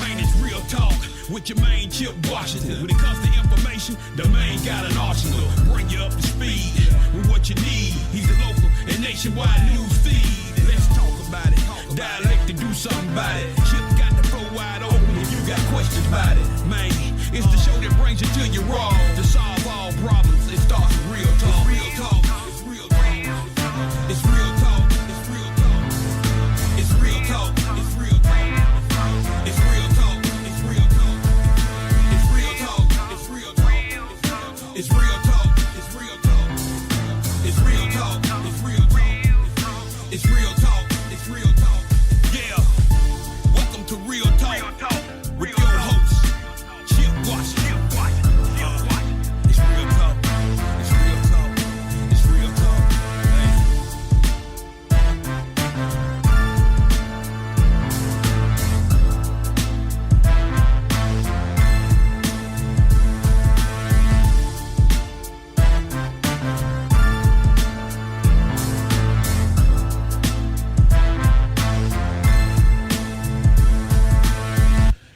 Man, it's real talk with your main Chip Washington. When it comes to information, the main got an arsenal. Bring you up to speed with what you need. He's a local and nationwide news feed. Let's talk about it. Dialect to do something about it. Chip got the floor wide open if you got questions about it. Man, it's the show that brings you to your raw. To solve all problems, it starts with real talk. Real talk. It's real talk. It's real talk. It's real talk. It's real talk. It's real talk. It's real talk. It's real talk. It's real talk. It's real talk. It's real talk. It's real talk. It's real talk. It's real talk. It's real talk. It's real talk. Yeah. Welcome to Real Talk with your host, Chip Washington. It's real talk. It's real talk. It's real talk.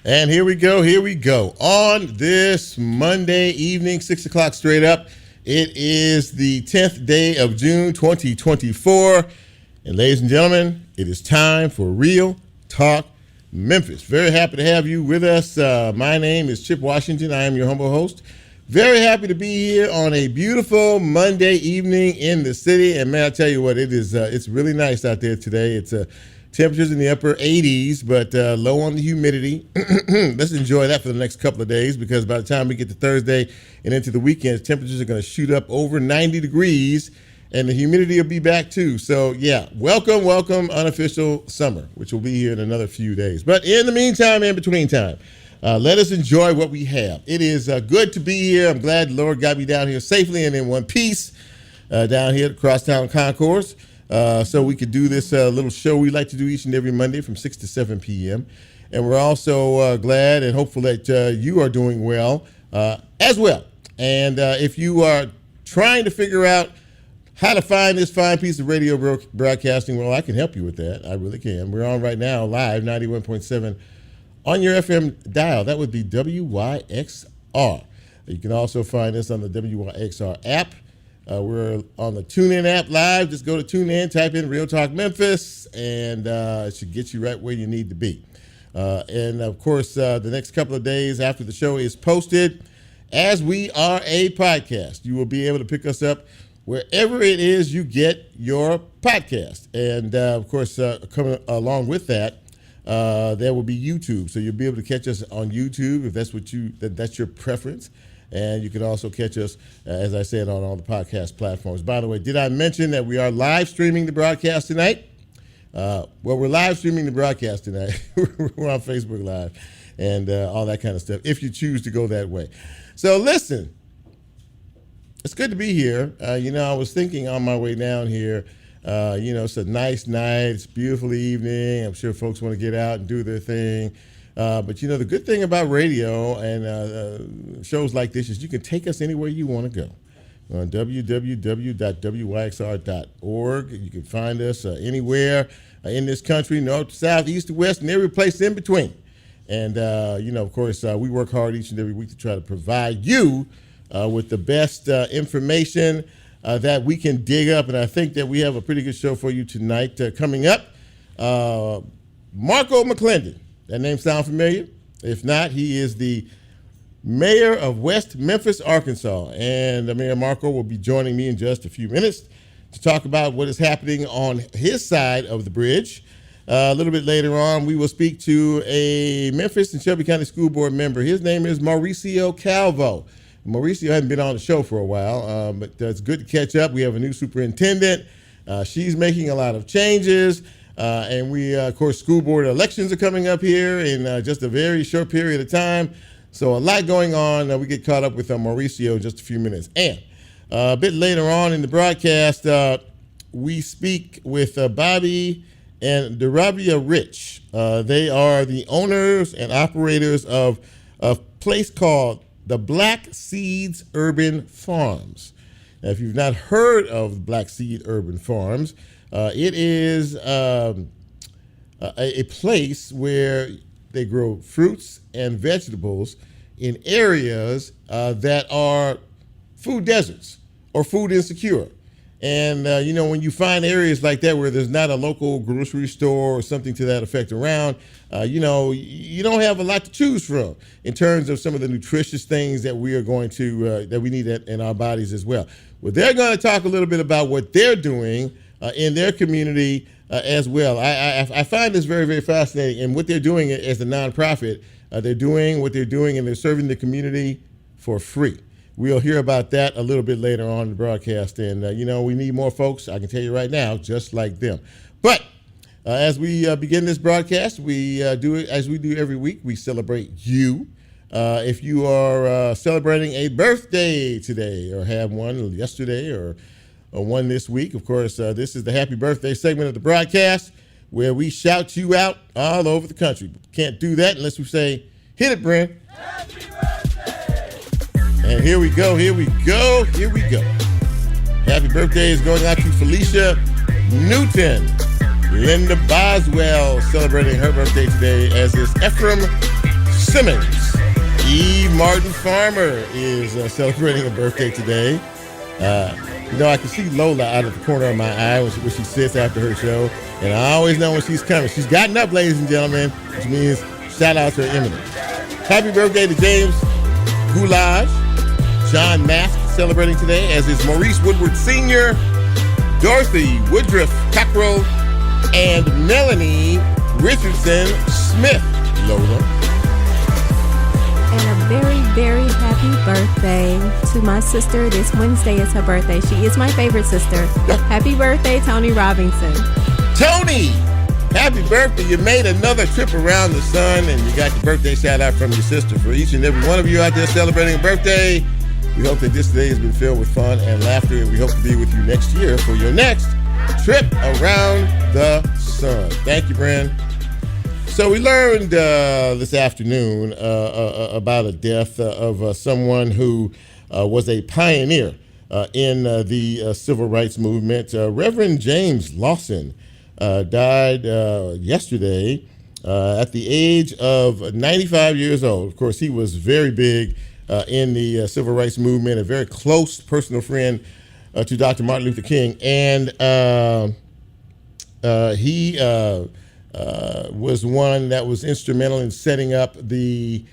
And here we go. On this Monday evening, 6 o'clock straight up, it is the 10th day of June, 2024. And ladies and gentlemen, it is time for Real Talk Memphis. Very happy to have you with us. My name is Chip Washington. I am your humble host. Very happy to be here on a beautiful Monday evening in the city. And man, I tell you what, it's really nice out there today. It's temperatures in the upper 80s, but low on the humidity. Let's enjoy that for the next couple of days, because by the time we get to Thursday and into the weekend, temperatures are going to shoot up over 90 degrees, and the humidity will be back too. So, yeah, welcome unofficial summer, which will be here in another few days. But in the meantime, in between time, let us enjoy what we have. It is good to be here. I'm glad the Lord got me down here safely and in one piece down here at Crosstown Concourse. So we could do this little show we like to do each and every Monday from 6 to 7 p.m. And we're also glad and hopeful that you are doing well as well. And if you are trying to figure out how to find this fine piece of radio broadcasting, well, I can help you with that. I really can. We're on right now live, 91.7 on your FM dial. That would be WYXR. You can also find us on the WYXR app. We're on the TuneIn app live. Just go to TuneIn, type in Real Talk Memphis, and it should get you right where you need to be. And, of course, the next couple of days after the show is posted, as we are a podcast, you will be able to pick us up wherever it is you get your podcast. And, of course, coming along with that, there will be YouTube. So you'll be able to catch us on YouTube if that's your preference. And you can also catch us, as I said, on all the podcast platforms. By the way, did I mention that we are live streaming the broadcast tonight? Well, we're live streaming the broadcast tonight. We're on Facebook Live and all that kind of stuff, if you choose to go that way. So listen, it's good to be here. I was thinking on my way down here, it's a nice night. It's a beautiful evening. I'm sure folks want to get out and do their thing. But, the good thing about radio and shows like this is you can take us anywhere you want to go. On www.wyxr.org. You can find us anywhere in this country, north, south, east, west, and every place in between. And, of course, we work hard each and every week to try to provide you with the best information that we can dig up. And I think that we have a pretty good show for you tonight. Coming up, Marco McClendon. That name sound familiar? If not, he is the mayor of West Memphis, Arkansas. And Mayor Marco will be joining me in just a few minutes to talk about what is happening on his side of the bridge. A little bit later on, we will speak to a Memphis and Shelby County School Board member. His name is Mauricio Calvo. Mauricio hadn't been on the show for a while, but it's good to catch up. We have a new superintendent. She's making a lot of changes. And we, of course, school board elections are coming up here in just a very short period of time. So a lot going on. We get caught up with Mauricio in just a few minutes. And a bit later on in the broadcast, we speak with Bobby and Derravia Rich. They are the owners and operators of a place called the Black Seeds Urban Farms. Now, if you've not heard of Black Seed Urban Farms, it is a place where they grow fruits and vegetables in areas that are food deserts or food insecure. And, when you find areas like that where there's not a local grocery store or something to that effect around, you don't have a lot to choose from in terms of some of the nutritious things that we are going to, that we need in our bodies as well. Well, they're going to talk a little bit about what they're doing in their community as well. I find this very, very fascinating. And what they're doing as a nonprofit, they're doing what they're doing and they're serving the community for free. We'll hear about that a little bit later on in the broadcast. And, we need more folks, I can tell you right now, just like them. But as we begin this broadcast, we do it as we do every week. We celebrate you. If you are celebrating a birthday today or have one yesterday or one this week, of course, this is the happy birthday segment of the broadcast where we shout you out all over the country. Can't do that unless we say, hit it, Brent. Happy birthday! And here we go. Happy birthday is going out to Felicia Newton. Linda Boswell celebrating her birthday today, as is Ephraim Simmons. Eve Martin Farmer is celebrating a birthday today. I can see Lola out of the corner of my eye when she sits after her show, and I always know when she's coming. She's gotten up, ladies and gentlemen, which means shout out to her eminence. Happy birthday to James Goulage. John Mask celebrating today, as is Maurice Woodward Sr., Dorothy Woodruff Cockrell, and Melanie Richardson Smith. Lola. And a very, very happy birthday to my sister. This Wednesday is her birthday. She is my favorite sister. Happy birthday, Tony Robinson. Tony, happy birthday. You made another trip around the sun, and you got your birthday shout out from your sister. For each and every one of you out there celebrating a birthday, we hope that this day has been filled with fun and laughter, and we hope to be with you next year for your next trip around the sun. Thank you, Bren. So we learned this afternoon about a death of someone who was a pioneer in the civil rights movement. Reverend James Lawson died yesterday at the age of 95 years old. Of course, he was very big in the civil rights movement, a very close personal friend to Dr. Martin Luther King. And he was one that was instrumental in setting up the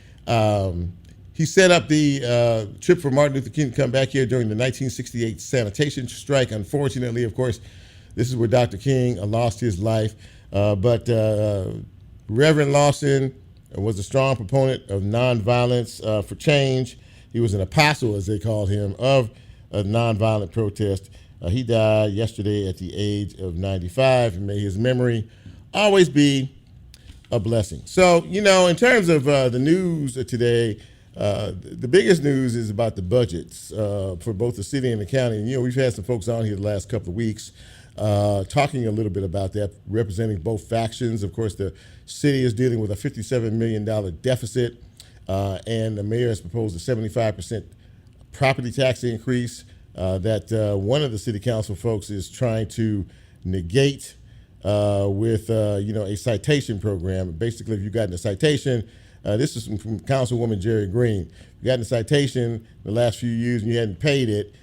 trip for Martin Luther King to come back here during the 1968 sanitation strike. Unfortunately, of course, this is where Dr. King lost his life. But Reverend Lawson was a strong proponent of nonviolence for change. He was an apostle, as they called him, of a nonviolent protest. He died yesterday at the age of 95, and may his memory always be a blessing. So, in terms of the news today, the biggest news is about the budgets for both the city and the county. And, we've had some folks on here the last couple of weeks talking a little bit about that, representing both factions. Of course, the city is dealing with a $57 million deficit, and the mayor has proposed a 75% property tax increase that one of the city council folks is trying to negate with a citation program. Basically, if you've gotten a citation, this is from Councilwoman Jerry Green. If you gotten a citation the last few years and you hadn't paid it,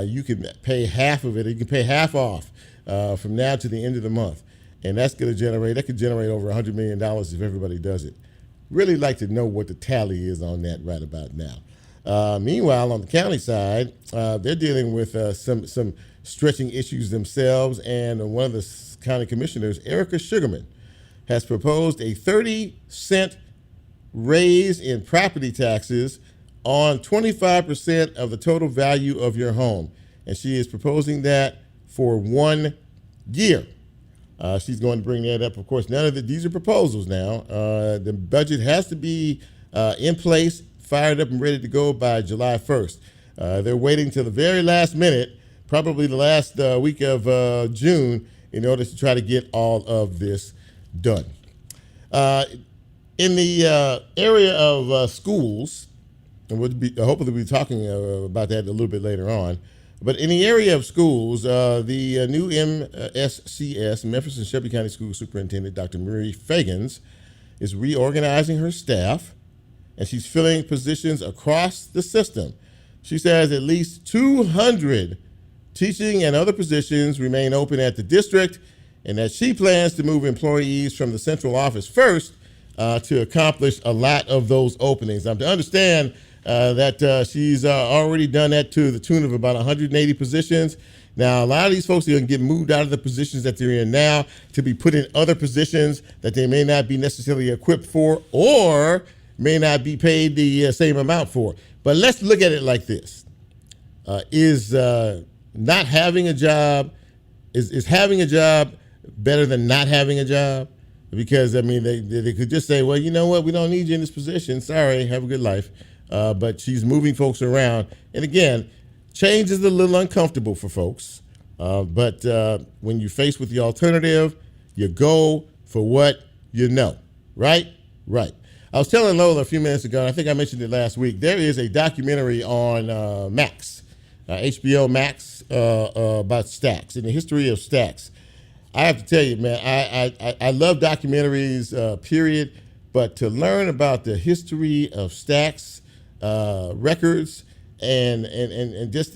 you can pay half of it. You can pay half off from now to the end of the month. And that could generate over $100 million if everybody does it. Really like to know what the tally is on that right about now. Meanwhile, on the county side, they're dealing with some stretching issues themselves, and one of the county commissioners, Erica Sugarman, has proposed a 30-cent raise in property taxes on 25% of the total value of your home. And she is proposing that for 1 year. She's going to bring that up. Of course, these are proposals now. The budget has to be in place, fired up and ready to go by July 1st. They're waiting till the very last minute, probably the last week of June, in order to try to get all of this done. In the area of schools, and hopefully we'll be talking about that a little bit later on, but in the area of schools, the new MSCS, Memphis and Shelby County School Superintendent, Dr. Murray Fagans, is reorganizing her staff, and she's filling positions across the system. She says at least 200 teaching and other positions remain open at the district, and that she plans to move employees from the central office first to accomplish a lot of those openings. To understand that she's already done that to the tune of about 180 positions. Now, a lot of these folks are going to get moved out of the positions that they're in now to be put in other positions that they may not be necessarily equipped for or may not be paid the same amount for. But let's look at it like this. Is not having a job, is having a job better than not having a job? Because, I mean, they could just say, well, you know what, we don't need you in this position. Sorry, have a good life. But she's moving folks around. And again, change is a little uncomfortable for folks. But when you're faced with the alternative, you go for what you know, right? Right. I was telling Lola a few minutes ago, and I think I mentioned it last week, there is a documentary on Max, HBO Max, about stacks and the history of stacks. I have to tell you, man, I love documentaries, period, but to learn about the history of stacks, records, and just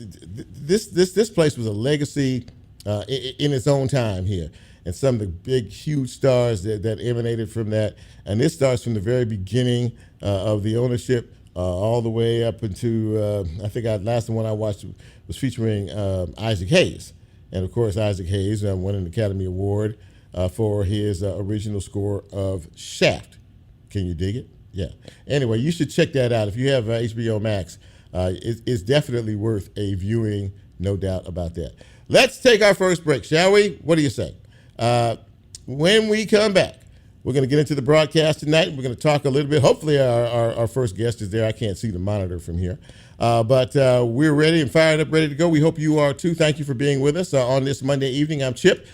this place was a legacy in its own time here, and some of the big, huge stars that emanated from that. And this starts from the very beginning of the ownership all the way up into I think last one I watched was featuring Isaac Hayes. And, of course, Isaac Hayes won an Academy Award for his original score of Shaft. Can you dig it? Yeah. Anyway, you should check that out. If you have HBO Max, it's definitely worth a viewing, no doubt about that. Let's take our first break, shall we? What do you say? When we come back, we're going to get into the broadcast tonight. We're going to talk a little bit. Hopefully our first guest is there. I can't see the monitor from here. But we're ready and fired up, ready to go. We hope you are too. Thank you for being with us on this Monday evening. I'm Chip.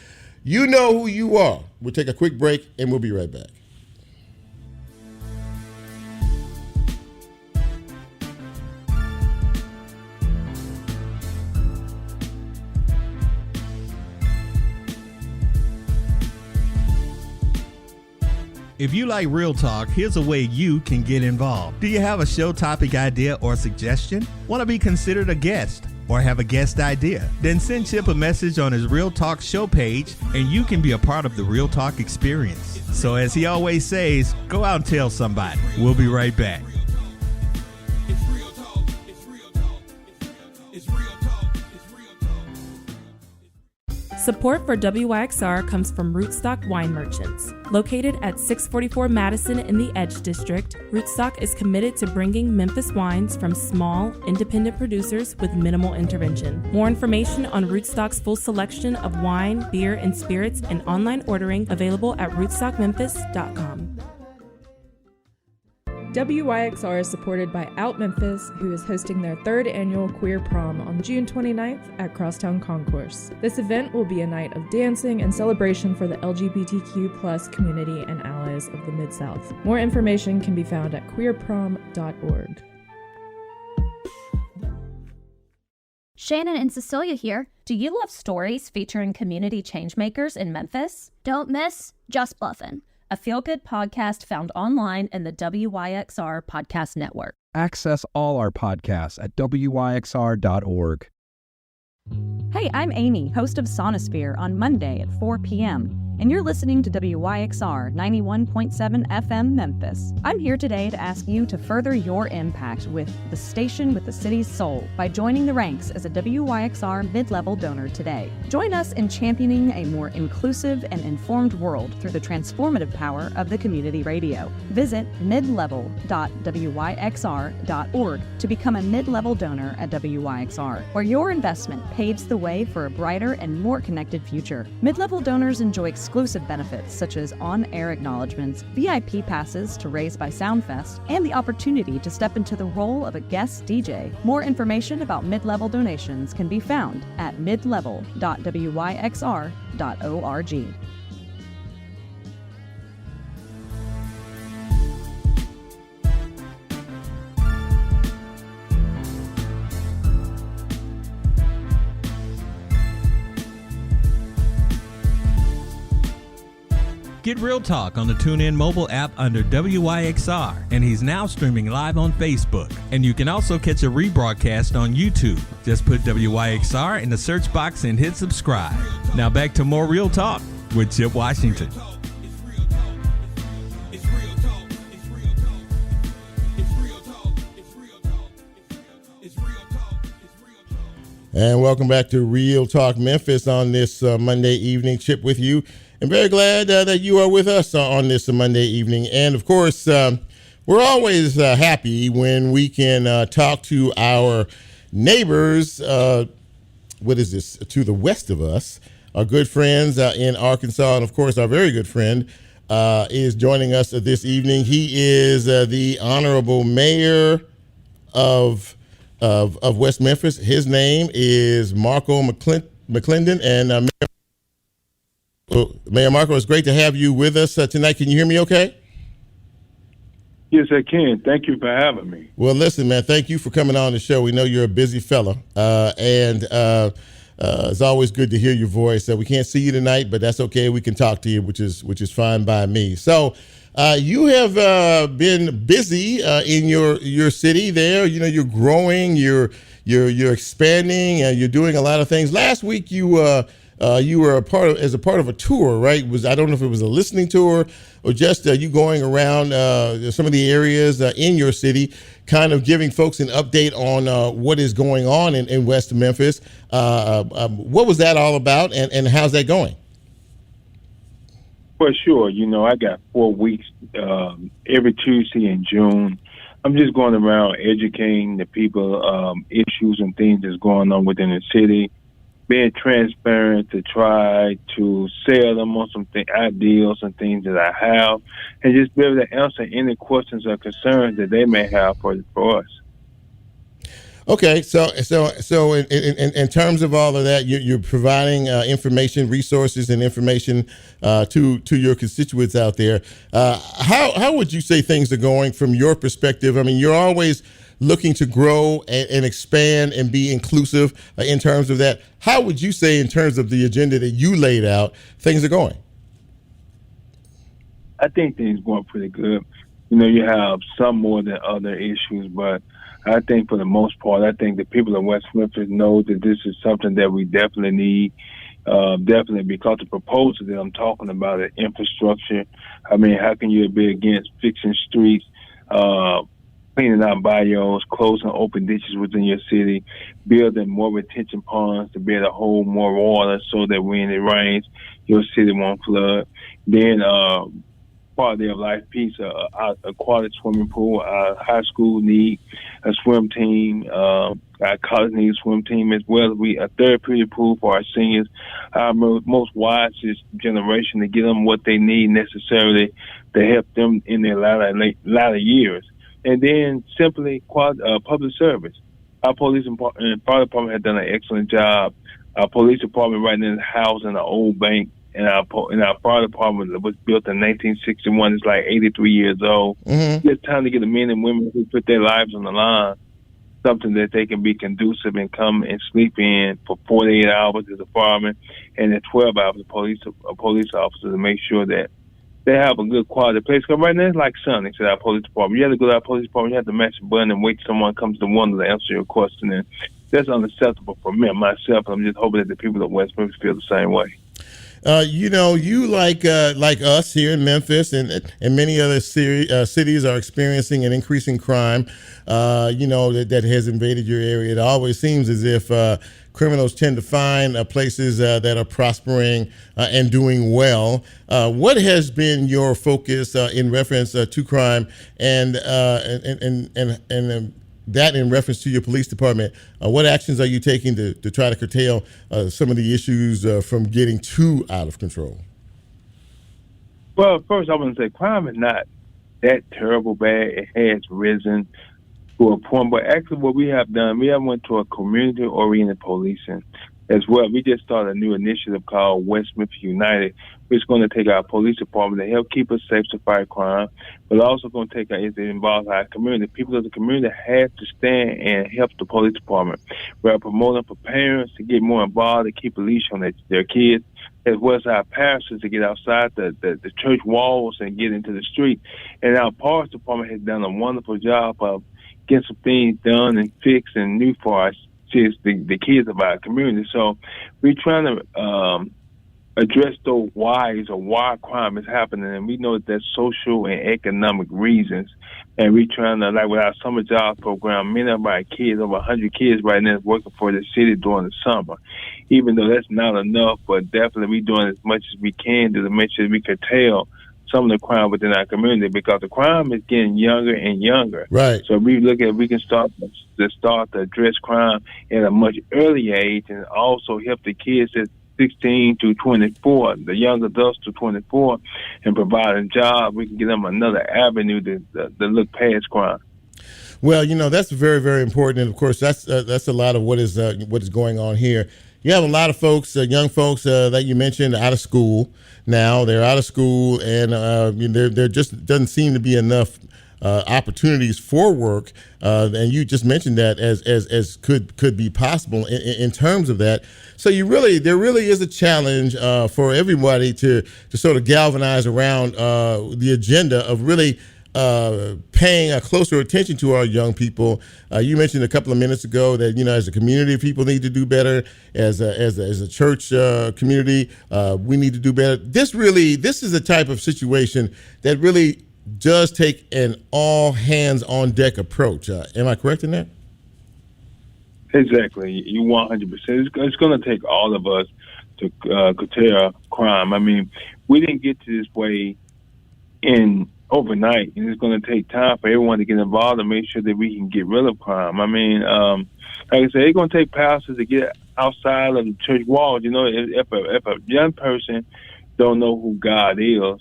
You know who you are. We'll take a quick break, and we'll be right back. If you like Real Talk, here's a way you can get involved. Do you have a show topic idea or suggestion? Want to be considered a guest or have a guest idea? Then send Chip a message on his Real Talk show page and you can be a part of the Real Talk experience. So as he always says, go out and tell somebody. We'll be right back. Support for WYXR comes from Rootstock Wine Merchants. Located at 644 Madison in the Edge District, Rootstock is committed to bringing Memphis wines from small, independent producers with minimal intervention. More information on Rootstock's full selection of wine, beer, and spirits and online ordering available at rootstockmemphis.com. WYXR is supported by Out Memphis, who is hosting their third annual Queer Prom on June 29th at Crosstown Concourse. This event will be a night of dancing and celebration for the LGBTQ+ community and allies of the Mid-South. More information can be found at queerprom.org. Shannon and Cecilia here. Do you love stories featuring community changemakers in Memphis? Don't miss Just Bluffin', a feel-good podcast found online in the WYXR Podcast Network. Access all our podcasts at WYXR.org. Hey, I'm Amy, host of Sonosphere on Monday at 4 p.m., and you're listening to WYXR 91.7 FM Memphis. I'm here today to ask you to further your impact with the station with the city's soul by joining the ranks as a WYXR mid-level donor today. Join us in championing a more inclusive and informed world through the transformative power of the community radio. Visit midlevel.wyxr.org to become a mid-level donor at WYXR, where your investment paves the way for a brighter and more connected future. Mid-level donors enjoy exclusive benefits such as on-air acknowledgments, VIP passes to Raised by Soundfest, and the opportunity to step into the role of a guest DJ. More information about mid-level donations can be found at midlevel.wyxr.org. Get Real Talk on the TuneIn mobile app under WYXR, and he's now streaming live on Facebook. And you can also catch a rebroadcast on YouTube. Just put WYXR in the search box and hit subscribe. Now back to more Real Talk with Chip Washington. And welcome back to Real Talk Memphis on this Monday evening. Chip with you. And very glad that you are with us on this Monday evening. And, of course, we're always happy when we can talk to our neighbors, to the west of us, our good friends in Arkansas. And, of course, our very good friend is joining us this evening. He is the Honorable Mayor of West Memphis. His name is Marco McClendon. And Mayor Marco, it's great to have you with us tonight. Can you hear me okay? Yes, I can. Thank you for having me. Well, listen, man, thank you for coming on the show. We know you're a busy fella, and it's always good to hear your voice. We can't see you tonight, but that's okay. We can talk to you, which is fine by me. So you have been busy in your city there. You know, you're growing, you're expanding, and you're doing a lot of things. Last week you were a part of a tour, right? I don't know if it was a listening tour or just you going around some of the areas in your city, kind of giving folks an update on what is going on in West Memphis. What was that all about, and how's that going? For sure. You know, I got 4 weeks every Tuesday in June. I'm just going around educating the people, issues and things that's going on within the city, being transparent to try to sell them on some ideals and things that I have, and just be able to answer any questions or concerns that they may have for us. Okay, so in terms of all of that, you're providing information, resources, and information to your constituents out there. How would you say things are going from your perspective? I mean, you're always looking to grow and expand and be inclusive in terms of that. How would you say, in terms of the agenda that you laid out, things are going? I think things are going pretty good. You know, you have some more than other issues, but I think for the most part, I think the people of West Memphis know that this is something that we definitely need, definitely, because the proposal that I'm talking about is infrastructure. I mean, how can you be against fixing streets, cleaning out bayous, closing open ditches within your city, building more retention ponds to be able to hold more water so that when it rains, your city won't flood. Then quality of life piece, aquatic swimming pool. Our high school need a swim team. Our college need a swim team as well. A therapeutic pool for our seniors. Our most wisest generation to get them what they need necessarily to help them in their latter years. And then simply public service. Our police and fire department have done an excellent job. Our police department right now is housed in an old bank, and our fire department was built in 1961. It's like 83 years old. Mm-hmm. It's time to get the men and women who put their lives on the line something that they can be conducive and come and sleep in for 48 hours as a fireman, and then 12 hours a police officer to make sure that they have a good quality place. Because right now it's like Sunday at our police department. You have to go to our police department, you have to match a button and wait till someone comes to one to answer your question. And that's unacceptable for me and myself. I'm just hoping that the people of West Memphis feel the same way. You know, you like us here in Memphis and many other cities are experiencing an increasing crime, that has invaded your area. It always seems as if criminals tend to find places that are prospering and doing well. What has been your focus in reference to crime and that in reference to your police department? What actions are you taking to try to curtail some of the issues from getting too out of control? Well, first I want to say crime is not that terrible bad. It has risen to a point, but actually what we have done, we have went to a community-oriented policing. as well. We just started a new initiative called West Memphis United, which is going to take our police department to help keep us safe to fight crime, but also going to take it involves our community. People of the community have to stand and help the police department. We are promoting for parents to get more involved, to keep a leash on their kids, as well as our pastors to get outside the church walls and get into the street. And our parks department has done a wonderful job of getting some things done and fixed and new for us, the kids of our community. So we're trying to address those whys or why crime is happening, and we know that there's social and economic reasons. And we're trying to, like with our summer jobs program, many of our kids, over 100 kids right now, is working for the city during the summer. Even though that's not enough, but definitely we're doing as much as we can to make sure we curtail some of the crime within our community, because the crime is getting younger and younger. Right. So we look at we can start to address crime at a much earlier age, and also help the kids at 16 to 24, the young adults to 24, and provide a job. We can give them another avenue to look past crime. Well, that's very, very important, and of course, that's a lot of what is going on here. You have a lot of folks, young folks that you mentioned, out of school now. They're out of school, and there just doesn't seem to be enough opportunities for work. And you just mentioned that as could be possible in terms of that. So there really is a challenge for everybody to sort of galvanize around the agenda of really paying a closer attention to our young people. You mentioned a couple of minutes ago that as a community, people need to do better. As a church community, we need to do better. This is a type of situation that really does take an all hands on deck approach. Am I correct in that? Exactly. You 100%. It's going to take all of us to curtail crime. I mean, we didn't get to this way overnight, and it's going to take time for everyone to get involved and make sure that we can get rid of crime. I mean, like I said, it's going to take pastors to get outside of the church walls. If a young person don't know who God is,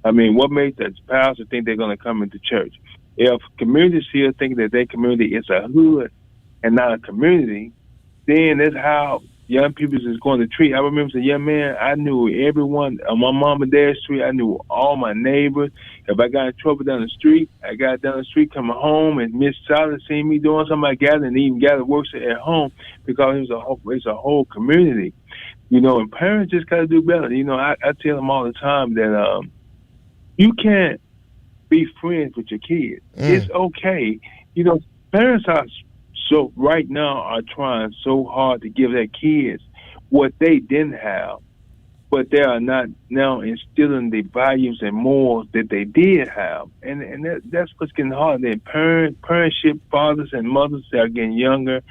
I mean, what makes that pastor think they're going to come into church? If communities still think that their community is a hood and not a community, then that's how young people is going to treat. I remember as a young man, I knew everyone on my mom and dad's street. I knew all my neighbors. If I got in trouble down the street, I got down the street coming home, and Miss Charlotte seen me doing something like that, and even gathered works at home, because it's a whole community. And parents just got to do better. I tell them all the time that you can't be friends with your kids. It's okay. Parents right now are trying so hard to give their kids what they didn't have, but they are not now instilling the values and morals that they did have. And that's what's getting hard. Then parentship, fathers and mothers are getting younger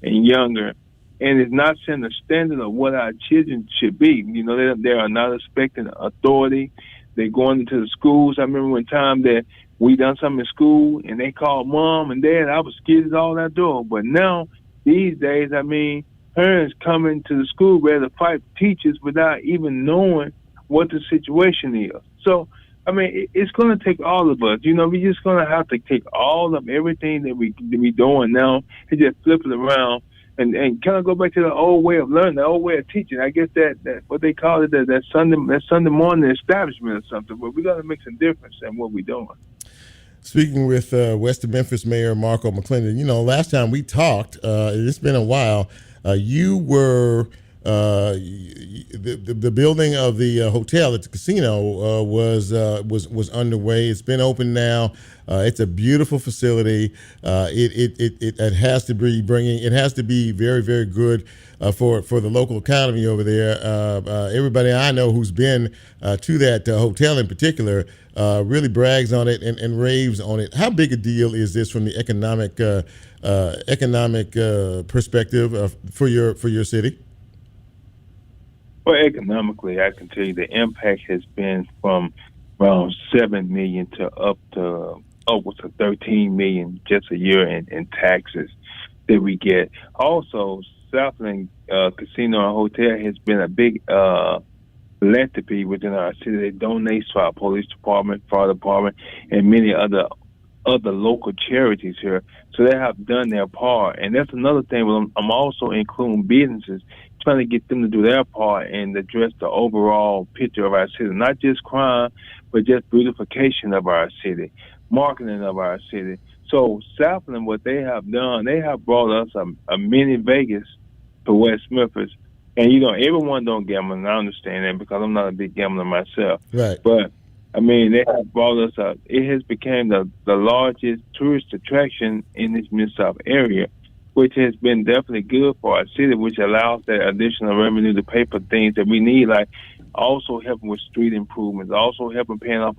and younger, and it's not setting the standard of what our children should be. They are not expecting authority. They're going into the schools. I remember one time that we done something in school, and they called mom and dad. I was scared all that door. But now, these days, I mean, parents coming to the school ready to fight teachers without even knowing what the situation is. So, I mean, it's going to take all of us. We're just going to have to take all of everything that we doing now and just flip it around and kind of go back to the old way of learning, the old way of teaching. I guess that what they call it, that Sunday morning establishment or something. But we got to make some difference in what we're doing. Speaking with West of Memphis Mayor Marco McClendon, last time we talked, it's been a while. You were the building of the hotel at the casino was underway. It's been open now. It's a beautiful facility. It has to be It has to be very, very good for the local economy over there. Everybody I know who's been to that hotel in particular really brags on it and raves on it. How big a deal is this from the economic perspective for your city? Well, economically, I can tell you the impact has been from around 7 million to up to upwards of 13 million just a year in taxes that we get. Also, Southland Casino and Hotel has been a big philanthropy within our city. They donate to our police department, fire department, and many other local charities here. So they have done their part. And that's another thing. I'm also including businesses. trying to get them to do their part and address the overall picture of our city, not just crime, but just beautification of our city, marketing of our city. So Southland, what they have done, they have brought us a mini Vegas to West Memphis. And, everyone don't gamble, and I understand that because I'm not a big gambler myself. Right. But, they have brought us it has become the largest tourist attraction in this Mid-South area, which has been definitely good for our city, which allows that additional revenue to pay for things that we need, like also helping with street improvements, also helping paying off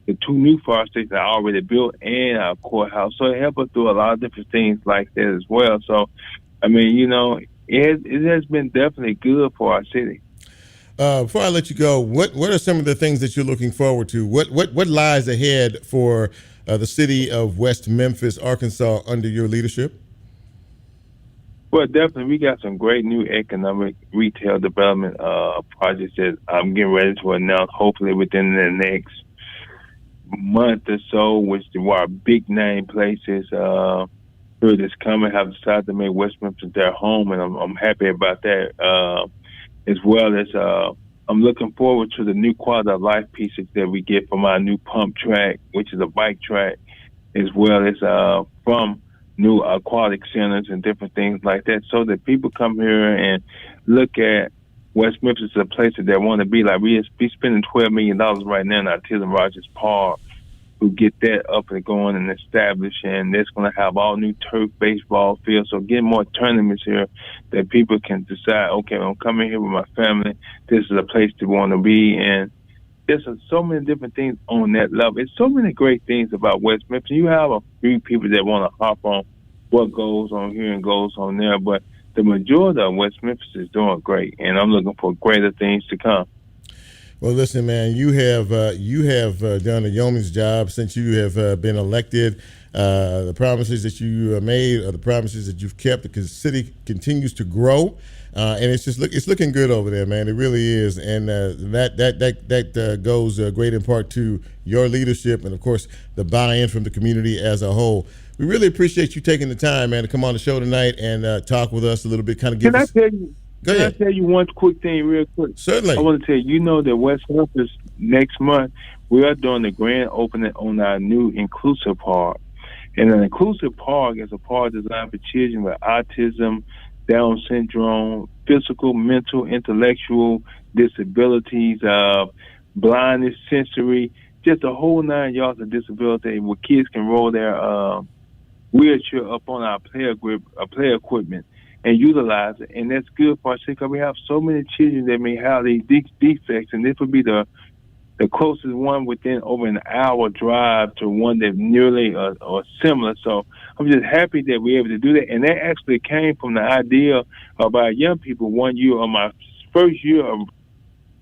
the 2 new fire stations that are already built and our courthouse. So it helps us do a lot of different things like that as well. So, it has been definitely good for our city. Before I let you go, what are some of the things that you're looking forward to? What lies ahead for the city of West Memphis, Arkansas, under your leadership? Well, definitely, we got some great new economic retail development projects that I'm getting ready to announce, hopefully within the next month or so, which are big name places through this coming have decided to make West Memphis their home, and I'm happy about that. As well as I'm looking forward to the new quality of life pieces that we get from our new pump track, which is a bike track, as well as from new aquatic centers and different things like that, so that people come here and look at West Memphis as a place that they want to be. Like we spending $12 million right now in our Tilden Rogers Park to get that up and going and established, and that's going to have all new turf baseball fields. So getting more tournaments here that people can decide, okay, I'm coming here with my family. This is a place to want to be, and there's so many different things on that level. It's so many great things about West Memphis. You have a few people that want to hop on what goes on here and goes on there, but the majority of West Memphis is doing great, and I'm looking for greater things to come. Well, listen, man, you have done a yeoman's job since you have been elected. The promises that you made are the promises that you've kept. The city continues to grow, and it's looking good over there, man. It really is, and that goes great in part to your leadership and, of course, the buy-in from the community as a whole. We really appreciate you taking the time, man, to come on the show tonight and talk with us a little bit. Kind of give us. Can I tell you one quick thing real quick? Certainly. I want to tell you, that West Memphis next month, we are doing the grand opening on our new Inclusive Park. And an Inclusive Park is a park designed for children with autism, Down syndrome, physical, mental, intellectual disabilities, blindness, sensory, just a whole 9 yards of disability where kids can roll their wheelchair up on our play equipment and utilize it, and that's good for us because we have so many children that may have these defects, and this would be the closest one within over an hour drive to one that nearly or similar. So I'm just happy that we're able to do that, and that actually came from the idea of our young people. 1 year of my first year of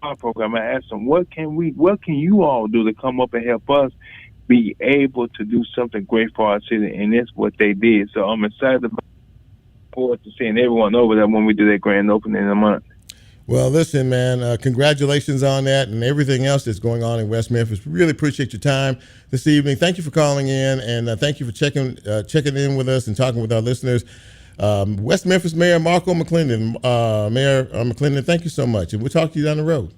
our program, I asked them, what can you all do to come up and help us be able to do something great for our city, and that's what they did. So I'm excited about forward to seeing everyone over there when we do that grand opening in a month. Well, listen, man, congratulations on that and everything else that's going on in West Memphis. We really appreciate your time this evening. Thank you for calling in, and thank you for checking in with us and talking with our listeners. West Memphis Mayor Marco McClendon. Mayor McClendon, thank you so much, and we'll talk to you down the road.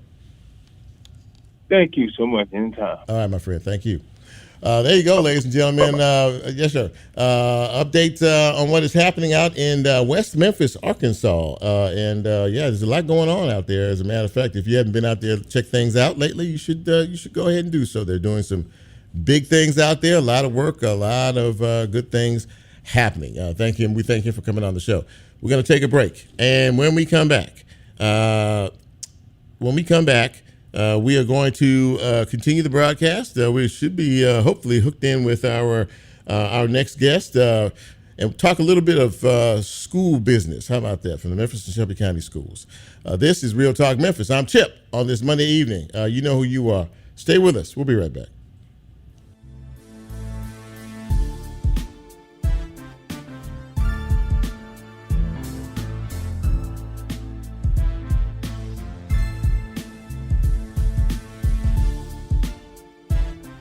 Thank you so much. Anytime. All right, my friend. Thank you. There you go, ladies and gentlemen. Yes, sir. Updates on what is happening out in West Memphis, Arkansas. There's a lot going on out there. As a matter of fact, if you haven't been out there to check things out lately, you should go ahead and do so. They're doing some big things out there, a lot of work, a lot of good things happening. Thank you, and we thank you for coming on the show. We're going to take a break, and when we come back, we are going to continue the broadcast. We should be hopefully hooked in with our next guest and talk a little bit of school business. How about that, from the Memphis and Shelby County Schools? This is Real Talk Memphis. I'm Chip on this Monday evening. You know who you are. Stay with us. We'll be right back.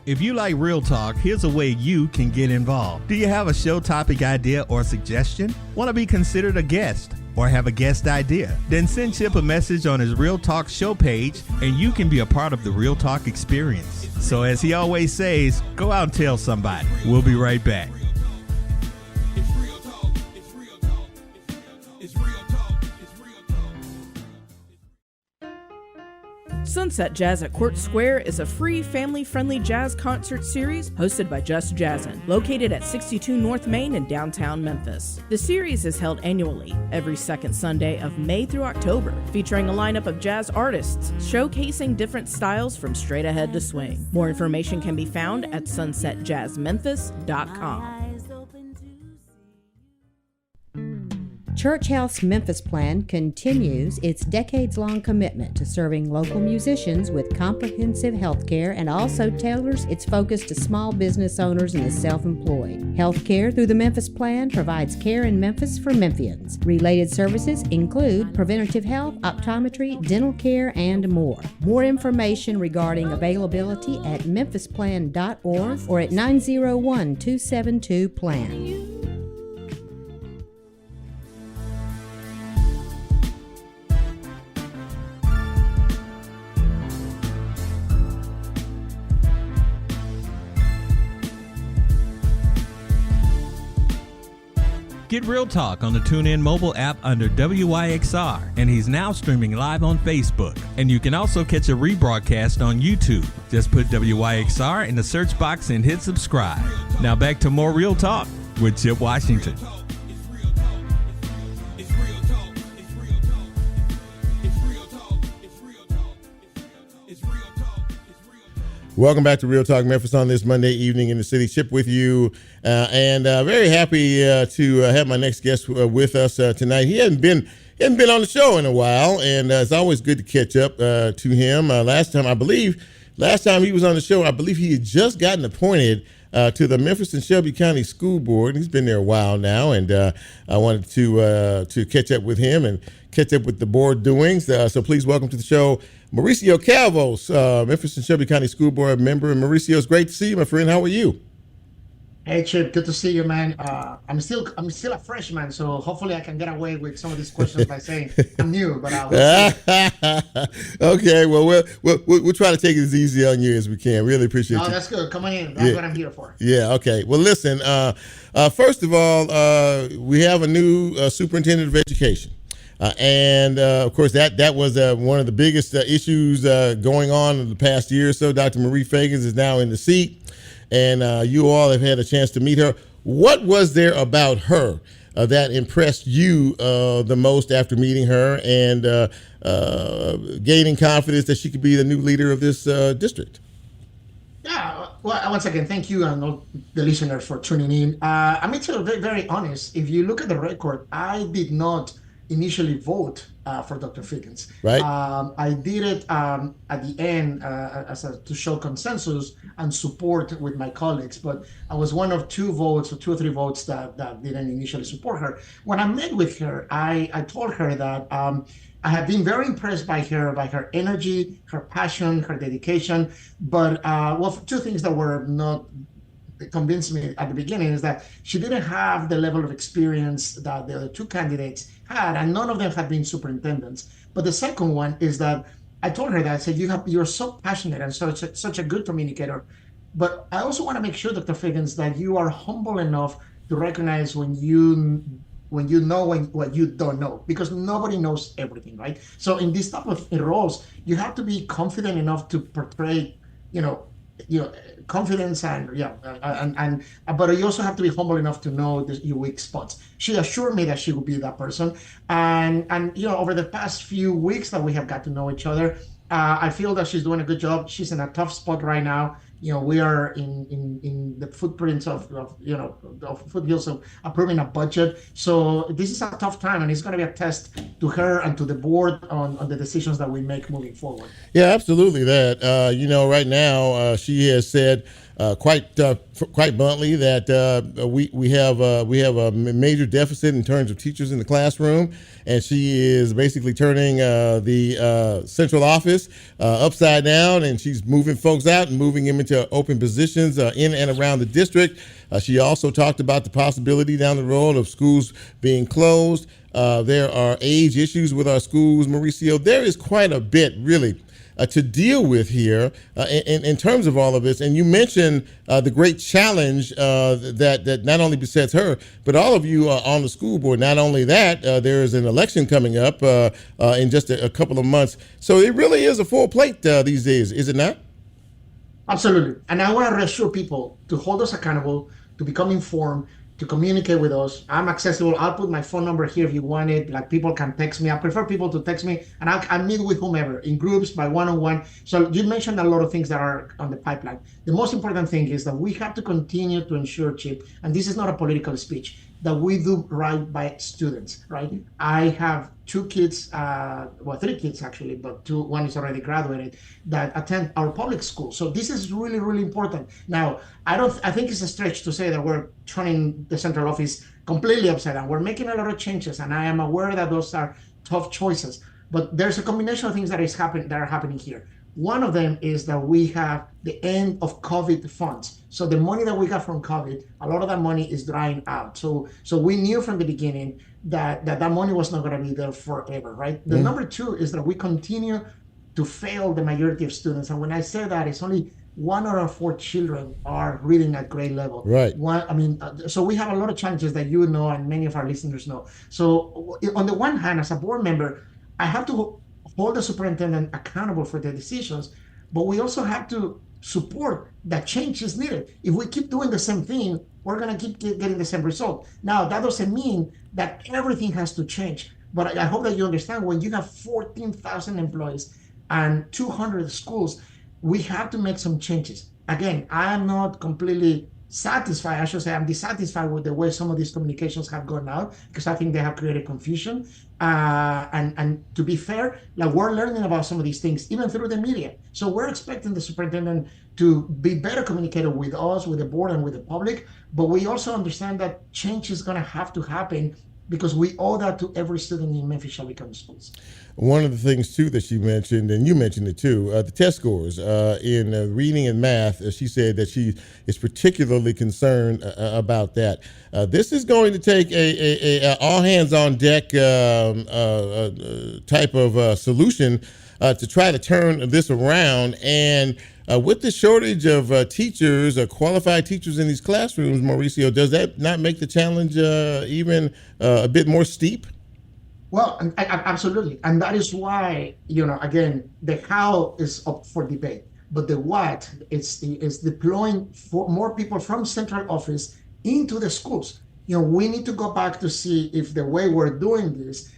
If you like Real Talk, here's a way you can get involved. Do you have a show topic idea or suggestion? Want to be considered a guest or have a guest idea? Then send Chip a message on his Real Talk show page and you can be a part of the Real Talk experience. So as he always says, go out and tell somebody. We'll be right back. Sunset Jazz at Court Square is a free, family-friendly jazz concert series hosted by Just Jazzin', located at 62 North Main in downtown Memphis. The series is held annually, every second Sunday of May through October, featuring a lineup of jazz artists, showcasing different styles from straight ahead to swing. More information can be found at sunsetjazzmemphis.com. Church Health's Memphis Plan continues its decades-long commitment to serving local musicians with comprehensive health care and also tailors its focus to small business owners and the self-employed. Health care through the Memphis Plan provides care in Memphis for Memphians. Related services include preventative health, optometry, dental care, and more. More information regarding availability at memphisplan.org or at 901-272-PLAN. Get Real Talk on the TuneIn mobile app under WYXR, and he's now streaming live on Facebook. And you can also catch a rebroadcast on YouTube. Just put WYXR in the search box and hit subscribe. Now back to more Real Talk with Chip Washington. Welcome back to Real Talk Memphis on this Monday evening in the city. Chip with you, and very happy to have my next guest with us tonight. He hadn't been on the show in a while, and it's always good to catch up to him. Last time he was on the show, I believe he had just gotten appointed to the Memphis and Shelby County School Board. He's been there a while now, and I wanted to catch up with him and catch up with the board doings. So please welcome to the show Mauricio Calvo, Memphis and Shelby County School Board member. And Mauricio, it's great to see you, my friend. How are you? Hey Chip, good to see you, man. I'm still a freshman, so hopefully I can get away with some of these questions by saying I'm new. But okay, well we'll try to take it as easy on you as we can. Really appreciate you. No, that's good. Come on in. That's what I'm here for. Yeah. Okay. Well, listen. First of all, we have a new superintendent of education. And of course, that was one of the biggest issues going on in the past year or so. Dr. Marie Fagans is now in the seat, and you all have had a chance to meet her. What was there about her that impressed you the most after meeting her and gaining confidence that she could be the new leader of this district? Yeah, well, once again, thank you and all the listeners for tuning in. I mean, to be very, very honest, if you look at the record, I did not initially vote for Dr. Fagans. Right. I did it at the end to show consensus and support with my colleagues, but I was one of two or three votes that didn't initially support her. When I met with her, I told her that I have been very impressed by her energy, her passion, her dedication, but two things that were not convinced me at the beginning is that she didn't have the level of experience that the other two candidates had, and none of them had been superintendents. But the second one is that I told her that I said, you're so passionate and such a good communicator, but I also want to make sure, Dr. Fagans, that you are humble enough to recognize when you know what you don't know, because nobody knows everything, right? So in this type of roles, you have to be confident enough to portray, confidence but you also have to be humble enough to know your weak spots. She assured me that she would be that person, and over the past few weeks that we have got to know each other, I feel that she's doing a good job. She's in a tough spot right now. We are in the footprints of foothills of approving a budget. So this is a tough time, and it's going to be a test to her and to the board on the decisions that we make moving forward. Yeah, absolutely. That right now she has said quite bluntly that we have a major deficit in terms of teachers in the classroom, and she is basically turning the central office upside down, and she's moving folks out and moving them into open positions in and around the district. She also talked about the possibility down the road of schools being closed. There are age issues with our schools, Mauricio. There is quite a bit, really, to deal with here in terms of all of this. And you mentioned the great challenge that not only besets her, but all of you on the school board. Not only that, there is an election coming up in just a couple of months. So it really is a full plate these days, is it not? Absolutely. And I want to reassure people to hold us accountable, to become informed, to communicate with us. I'm accessible. I'll put my phone number here if you want it. Like, people can text me. I prefer people to text me, and I'll meet with whomever in groups, by one-on-one. So you mentioned a lot of things that are on the pipeline. The most important thing is that we have to continue to ensure, Chip, and this is not a political speech, that we do right by students, right? I have two kids, three kids actually, but one is already graduated, that attend our public school. So this is really, really important. Now, I think it's a stretch to say that we're turning the central office completely upside down. We're making a lot of changes, and I am aware that those are tough choices. But there's a combination of things that are happening here. One of them is that we have the end of COVID funds. So the money that we got from COVID, a lot of that money is drying out. So we knew from the beginning that money was not going to be there forever, right? The number two is that we continue to fail the majority of students. And when I say that, it's only 1 out of 4 children are reading at grade level. Right. So we have a lot of challenges that you know and many of our listeners know. So on the one hand, as a board member, I have to hold the superintendent accountable for their decisions, but we also have to support that change is needed. If we keep doing the same thing, we're going to keep getting the same result. Now, that doesn't mean that everything has to change, but I hope that you understand, when you have 14,000 employees and 200 schools, we have to make some changes. Again, I am not completely satisfied. I should say I'm dissatisfied with the way some of these communications have gone out, because I think they have created confusion. And to be fair, like, we're learning about some of these things even through the media. So we're expecting the superintendent to be better communicated with us, with the board, and with the public. But we also understand that change is going to have to happen, because we owe that to every student in Memphis Shelby County Schools. One of the things, too, that she mentioned, and you mentioned it, too, the test scores in reading and math. She said that she is particularly concerned about that. This is going to take a all-hands-on-deck type of solution to try to turn this around. And with the shortage of teachers, qualified teachers in these classrooms, Mauricio, does that not make the challenge even a bit more steep? Well, absolutely. And that is why, again, the how is up for debate, but the what is deploying for more people from central office into the schools. We need to go back to see if the way we're doing this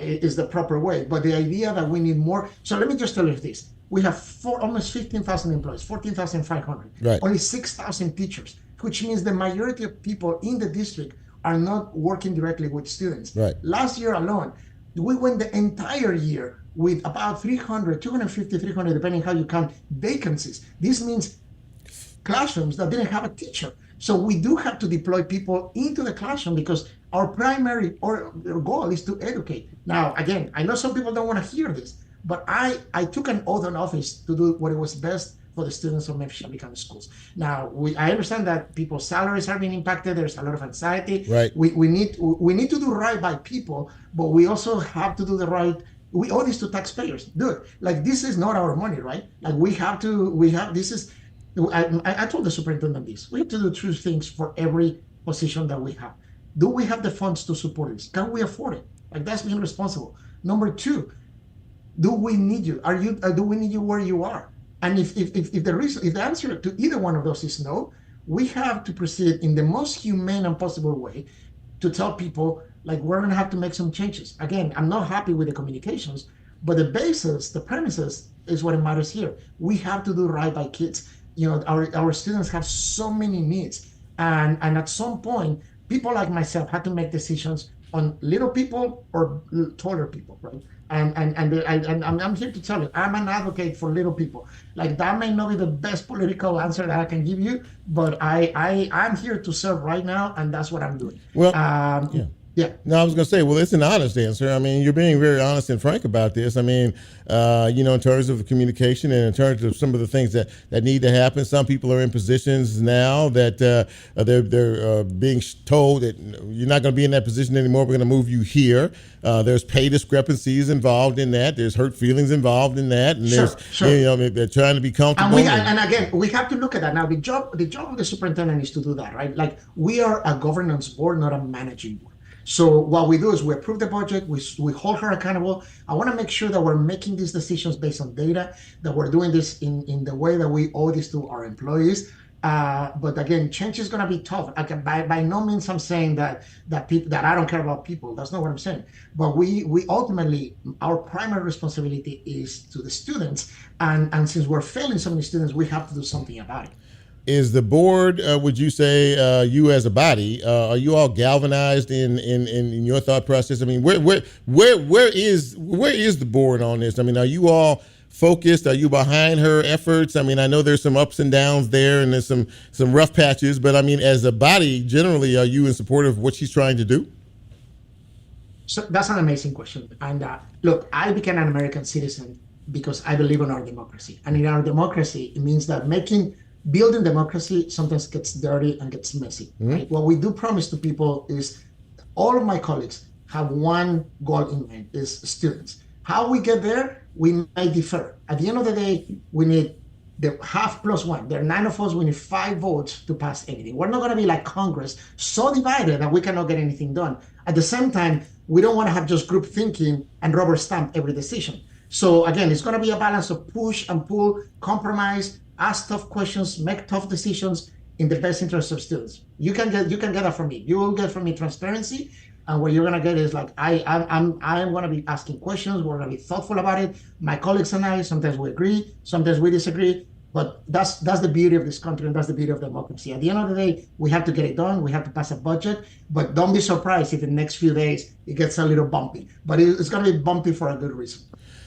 is the proper way. But the idea that we need more. So let me just tell you this. We have almost 15,000 employees, 14,500, right. Only 6,000 teachers, which means the majority of people in the district are not working directly with students. Right. Last year alone, we went the entire year with about 250, 300, depending how you count, vacancies. This means classrooms that didn't have a teacher. So we do have to deploy people into the classroom, because our primary goal is to educate. Now, again, I know some people don't want to hear this, but I took an oath on office to do what it was best for the students of Memphis Shelby County Schools. Now, I understand that people's salaries are being impacted. There's a lot of anxiety. Right. We need to do right by people, but we also have to do the right. We owe this to taxpayers. Dude, like, this is not our money, right? Like, I told the superintendent this. We have to do true things for every position that we have. Do we have the funds to support this? Can we afford it? Like, that's being responsible. Number two, do we need you? Do we need you where you are? And if the answer to either one of those is no, we have to proceed in the most humane and possible way to tell people, like, we're going to have to make some changes. Again, I'm not happy with the communications, but the basis, the premises is what matters here. We have to do right by kids. Our students have so many needs. And at some point, people like myself had to make decisions on little people or taller people, right? And I'm here to tell you, I'm an advocate for little people. Like, that may not be the best political answer that I can give you, but I'm here to serve right now, and that's what I'm doing. Well, yeah. No, I was going to say, well, it's an honest answer. I mean, you're being very honest and frank about this. I mean, in terms of communication and in terms of some of the things that need to happen. Some people are in positions now that they're being told that you're not going to be in that position anymore. We're going to move you here. There's pay discrepancies involved in that. There's hurt feelings involved in that. And they're trying to be comfortable. And again, we have to look at that. Now, the job of the superintendent is to do that, right? Like, we are a governance board, not a managing board. So what we do is we approve the budget, we hold her accountable. I want to make sure that we're making these decisions based on data, that we're doing this in the way that we owe this to our employees. But again, change is going to be tough. By no means I'm saying that I don't care about people. That's not what I'm saying. But we ultimately, our primary responsibility is to the students. And since we're failing so many students, we have to do something about it. Is the board, would you say, you as a body, are you all galvanized in your thought process? I mean, where is the board on this? I mean, are you all focused? Are you behind her efforts? I mean, I know there's some ups and downs there, and there's some rough patches, but I mean, as a body, generally, are you in support of what she's trying to do? So that's an amazing question. And look, I became an American citizen because I believe in our democracy. And in our democracy, it means that building democracy sometimes gets dirty and gets messy. Right? What we do promise to people is all of my colleagues have one goal in mind, is students. How we get there, we may differ. At the end of the day, we need the half plus one. There are 9 of us, we need 5 votes to pass anything. We're not going to be like Congress, so divided that we cannot get anything done. At the same time, we don't want to have just group thinking and rubber stamp every decision. So again, it's going to be a balance of push and pull, compromise, ask tough questions, make tough decisions in the best interest of students. You can get that from me. You will get from me transparency, and what you're gonna get is like I'm gonna be asking questions. We're gonna be thoughtful about it. My colleagues and I, sometimes we agree, sometimes we disagree, but that's the beauty of this country, and that's the beauty of democracy. At the end of the day, we have to get it done. We have to pass a budget, but don't be surprised if in the next few days it gets a little bumpy. But it's gonna be bumpy for a good reason.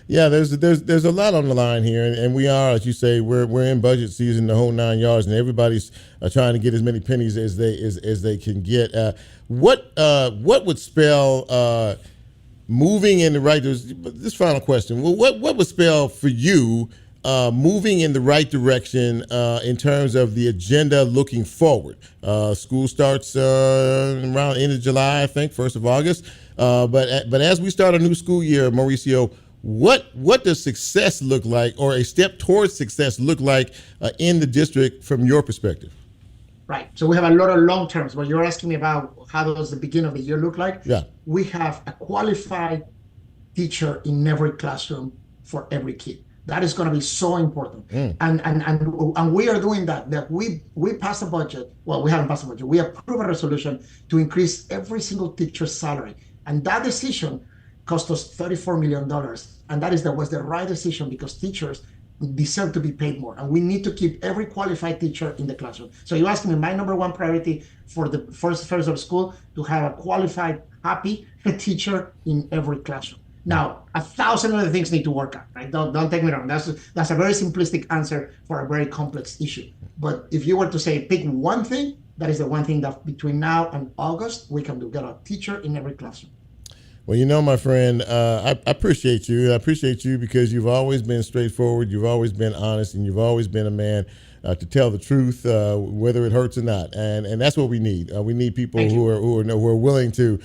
Yeah, there's a lot on the line here, and we are, as you say, we're in budget season, the whole 9 yards, and everybody's trying to get as many pennies as they can get. What would spell moving in the right? This final question. Well, what would spell for you moving in the right direction in terms of the agenda looking forward? School starts around the end of July, I think, 1st of August. But as we start a new school year, Mauricio, what does success look like, or a step towards success look like in the district from your perspective? Right. So we have a lot of long terms, but you're asking me about how does the beginning of the year look like? Yeah. We have a qualified teacher in every classroom for every kid. That is going to be so important. And we are doing that. That we passed a budget. Well, we haven't passed a budget. We approved a resolution to increase every single teacher's salary. And that decision cost us $34 million. And that was the right decision, because teachers deserve to be paid more. And we need to keep every qualified teacher in the classroom. So you asked me, my number one priority for the first of school, to have a qualified, happy teacher in every classroom. Now, 1,000 other things need to work out, right? Don't take me wrong. That's a very simplistic answer for a very complex issue. But if you were to say, pick one thing, that is the one thing that between now and August, we can do, get a teacher in every classroom. Well, my friend, I appreciate you. I appreciate you because you've always been straightforward, you've always been honest, and you've always been a man to tell the truth, whether it hurts or not. And that's what we need. We need people who are willing to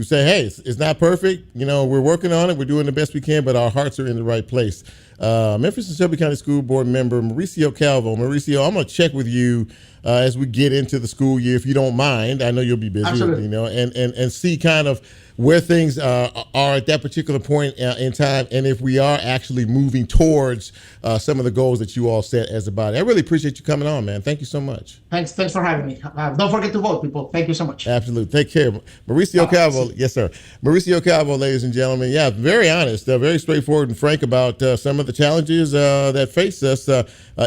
say, hey, it's not perfect. We're working on it. We're doing the best we can, but our hearts are in the right place. Memphis and Shelby County School Board member Mauricio Calvo. Mauricio, I'm going to check with you as we get into the school year, if you don't mind. I know you'll be busy, Absolutely. And see kind of where things are at that particular point in time, and if we are actually moving towards some of the goals that you all set as a body. I really appreciate you coming on, man. Thank you so much. Thanks for having me. Don't forget to vote, people. Thank you so much. Absolutely. Take care. Mauricio Calvo. Yes, sir. Mauricio Calvo, ladies and gentlemen. Yeah, very honest, very straightforward and frank about some of the challenges that face us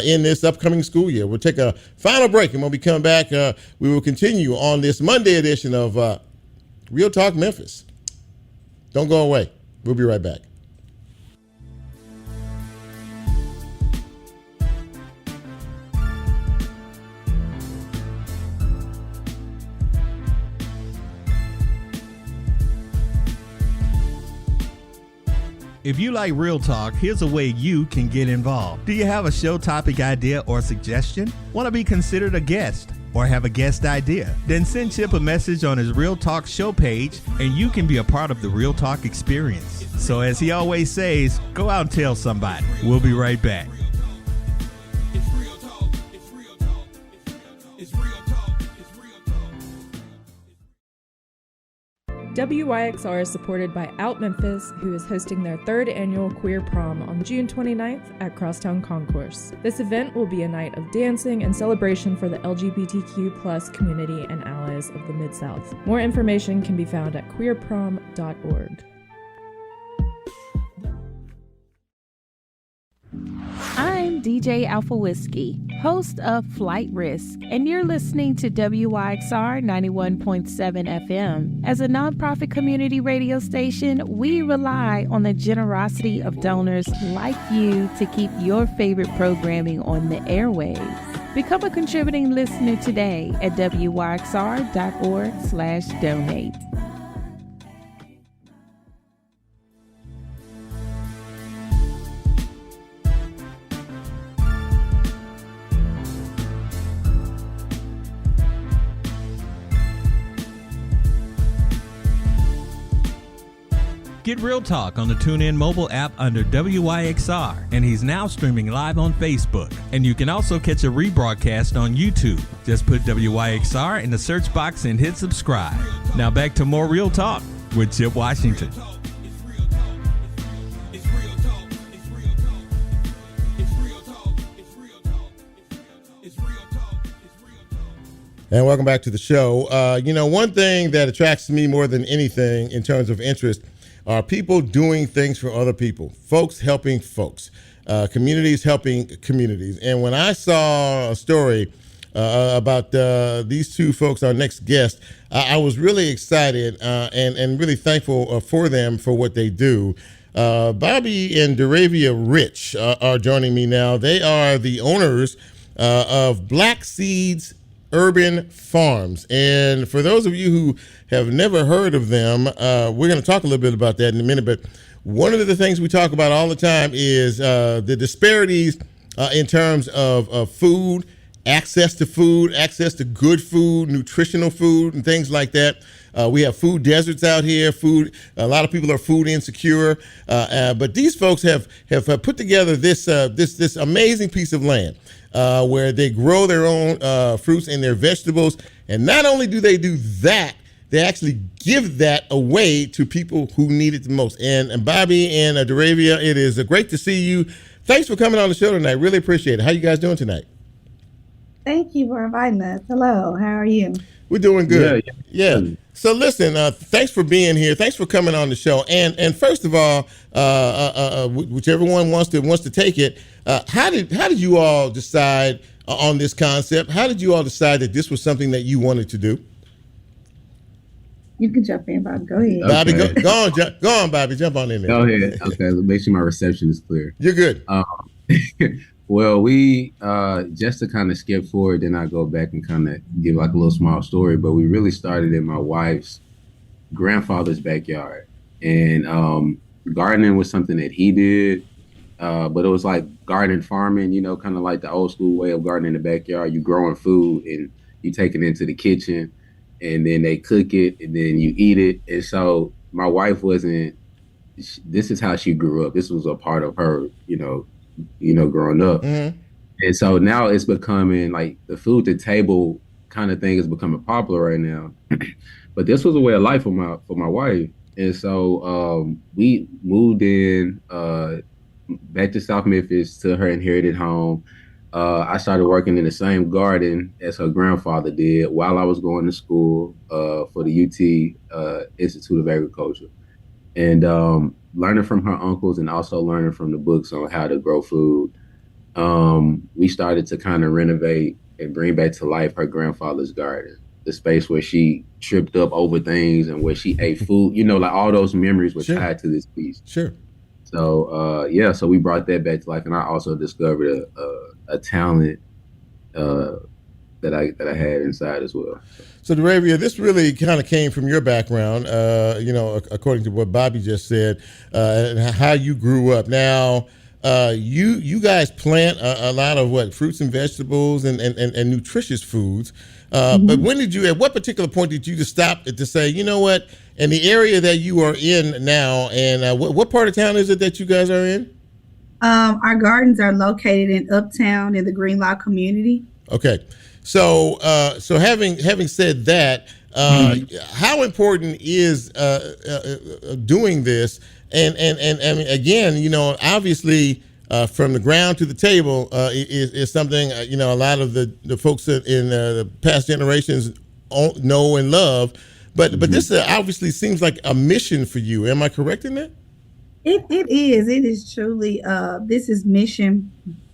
in this upcoming school year. We'll take a final break, and when we come back, we will continue on this Monday edition of Real Talk Memphis. Don't go away. We'll be right back. If you like Real Talk, here's a way you can get involved. Do you have a show topic idea or suggestion? Want to be considered a guest or have a guest idea? Then send Chip a message on his Real Talk show page and you can be a part of the Real Talk experience. So as he always says, go out and tell somebody. We'll be right back. WYXR is supported by Out Memphis, who is hosting their third annual Queer Prom on June 29th at Crosstown Concourse. This event will be a night of dancing and celebration for the LGBTQ+ community and allies of the Mid-South. More information can be found at queerprom.org. I'm DJ Alpha Whiskey, host of Flight Risk, and you're listening to WYXR 91.7 FM. As a nonprofit community radio station, we rely on the generosity of donors like you to keep your favorite programming on the airwaves. Become a contributing listener today at WYXR.org/donate. Get Real Talk on the TuneIn mobile app under WYXR, and he's now streaming live on Facebook. And you can also catch a rebroadcast on YouTube. Just put WYXR in the search box and hit subscribe. Now back to more Real Talk with Chip Washington. And welcome back to the show. One thing that attracts me more than anything in terms of interest are people doing things for other people, folks helping folks, communities helping communities. And when I saw a story about these two folks, our next guest, I was really excited and really thankful for them for what they do. Bobby and Derravia Rich are joining me now. They are the owners of Black Seeds Urban Farms. And for those of you who have never heard of them, we're going to talk a little bit about that in a minute. But one of the things we talk about all the time is the disparities in terms of food, access to good food, nutritional food, and things like that. We have food deserts out here. A lot of people are food insecure, but these folks have put together this amazing piece of land where they grow their own fruits and their vegetables. And not only do they do that, they actually give that away to people who need it the most. And Bobby and Derravia, it is great to see you. Thanks for coming on the show tonight. Really appreciate it. How you guys doing tonight? Thank you for inviting us. Hello, how are you? We're doing good. Yeah. So listen, thanks for being here. Thanks for coming on the show. And first of all, whichever one wants to take it, how did you all decide on this concept? How did you all decide that this was something that you wanted to do? You can jump in, Bobby. Go ahead. Bobby, go on, Bobby. Jump on in there. Go ahead. Okay, make sure my reception is clear. You're good. Well, we just to kind of skip forward, then I go back and kind of give like a little small story. But we really started in my wife's grandfather's backyard, and gardening was something that he did. But it was like garden farming, kind of like the old school way of gardening in the backyard. You growing food and you take it into the kitchen, and then they cook it, and then you eat it. And so my wife this is how she grew up. This was a part of her, growing up. Mm-hmm. And so now it's becoming like the food to table kind of thing is becoming popular right now. But this was a way of life for my wife. And so we moved in back to South Memphis to her inherited home. I started working in the same garden as her grandfather did while I was going to school for the UT Institute of Agriculture. And learning from her uncles and also learning from the books on how to grow food, we started to kind of renovate and bring back to life her grandfather's garden. the space where she tripped up over things and where she ate food. You know, like all those memories were tied to this piece. Sure. So so we brought that back to life, and I also discovered a talent that I had inside as well. So Derravia, this really kind of came from your background, according to what Bobby just said, and how you grew up. Now, you guys plant a lot of fruits and vegetables and nutritious foods. But at what particular point did you just stop to say, you know what, in the area that you are in now, and what part of town is it that you guys are in? Our gardens are located in Uptown in the Greenlaw community. Okay. So having said that, how important is doing this? And I mean, again, obviously, from the ground to the table is something a lot of the folks in the past generations know and love. But this obviously seems like a mission for you. Am I correct in that? It is. It is truly. This is mission,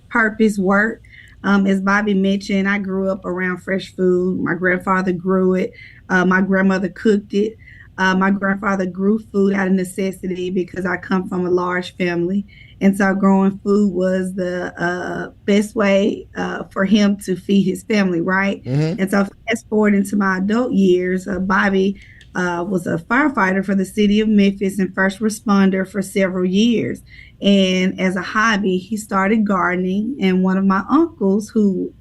purpose, work. As Bobby mentioned, I grew up around fresh food. My grandfather grew it. My grandmother cooked it. My grandfather grew food out of necessity because I come from a large family. And so growing food was the best way for him to feed his family, right? Mm-hmm. And so fast forward into my adult years, Bobby was a firefighter for the city of Memphis and first responder for several years. And as a hobby, he started gardening. And one of my uncles, who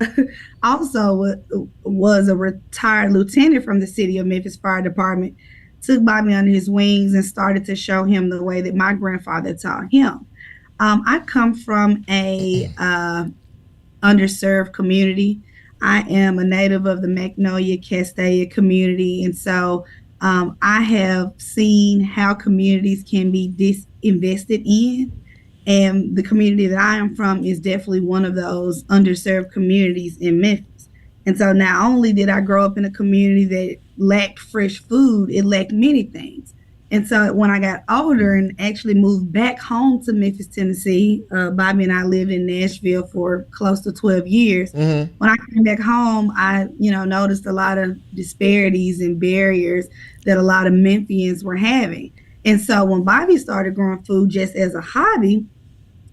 also was a retired lieutenant from the city of Memphis Fire Department, took Bobby under his wings and started to show him the way that my grandfather taught him. I come from a underserved community. I am a native of the Magnolia Castaic community. And so I have seen how communities can be disinvested in. And the community that I am from is definitely one of those underserved communities in Memphis. And so not only did I grow up in a community that lacked fresh food, it lacked many things. And so when I got older and actually moved back home to Memphis, Tennessee, Bobby and I lived in Nashville for close to 12 years. Mm-hmm. When I came back home, I, noticed a lot of disparities and barriers that a lot of Memphians were having. And so when Bobby started growing food just as a hobby,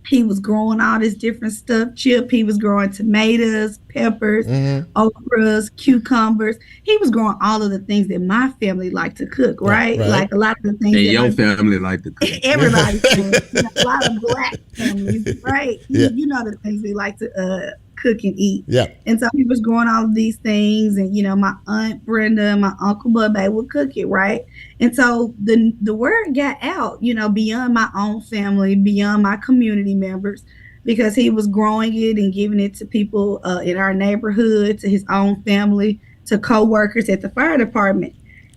he was growing all this different stuff. Chip, he was growing tomatoes, peppers, okras, cucumbers. He was growing all of the things that my family liked to cook, right? Like a lot of the things that your family liked to cook. Everybody's family. A lot of Black families, right? Yeah. You know the things we like to cook and eat. Yeah. And so he was growing all of these things, and my Aunt Brenda and my Uncle Bubba would cook it, right? And so the word got out, beyond my own family, beyond my community members, because he was growing it and giving it to people in our neighborhood, to his own family, to co-workers at the fire department.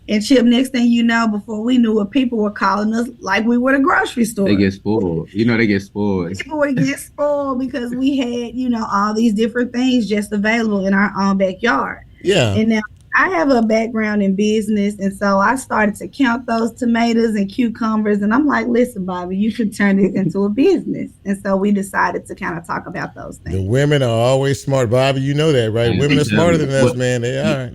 And Chip, next thing you know, before we knew it, people were calling us like we were the grocery store. They get spoiled. They get spoiled. People would get spoiled because we had, all these different things just available in our own backyard. Yeah. And now I have a background in business, and so I started to count those tomatoes and cucumbers, and I'm like, listen, Bobby, you should turn it into a business. And so we decided to kind of talk about those things. The women are always smart, Bobby. You know that, right? Women are smarter than us, man. They are.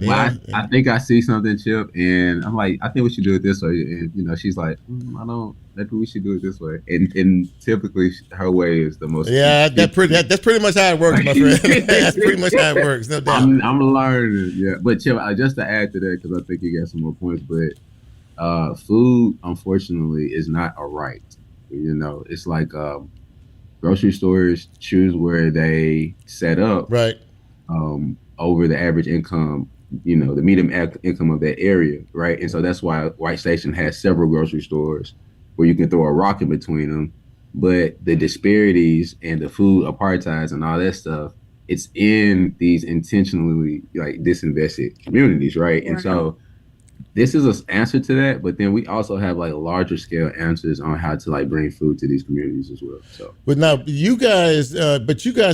I think I see something, Chip, and I'm like, I think we should do it this way. And she's like, I don't. Maybe we should do it this way. And typically her way is the most. Yeah, that's pretty much how it works, my friend. That's pretty much how it works, no doubt. I'm learning, yeah. But Chip, just to add to that, because I think you got some more points, but food, unfortunately, is not a right. It's like grocery stores choose where they set up, right, over the average income, the median income of that area, right? And so that's why White Station has several grocery stores where you can throw a rock in between them. But the disparities and the food apartheid and all that stuff, it's in these intentionally disinvested communities, right? And so this is an answer to that, but then we also have larger scale answers on how to bring food to these communities as well. So, but now you guys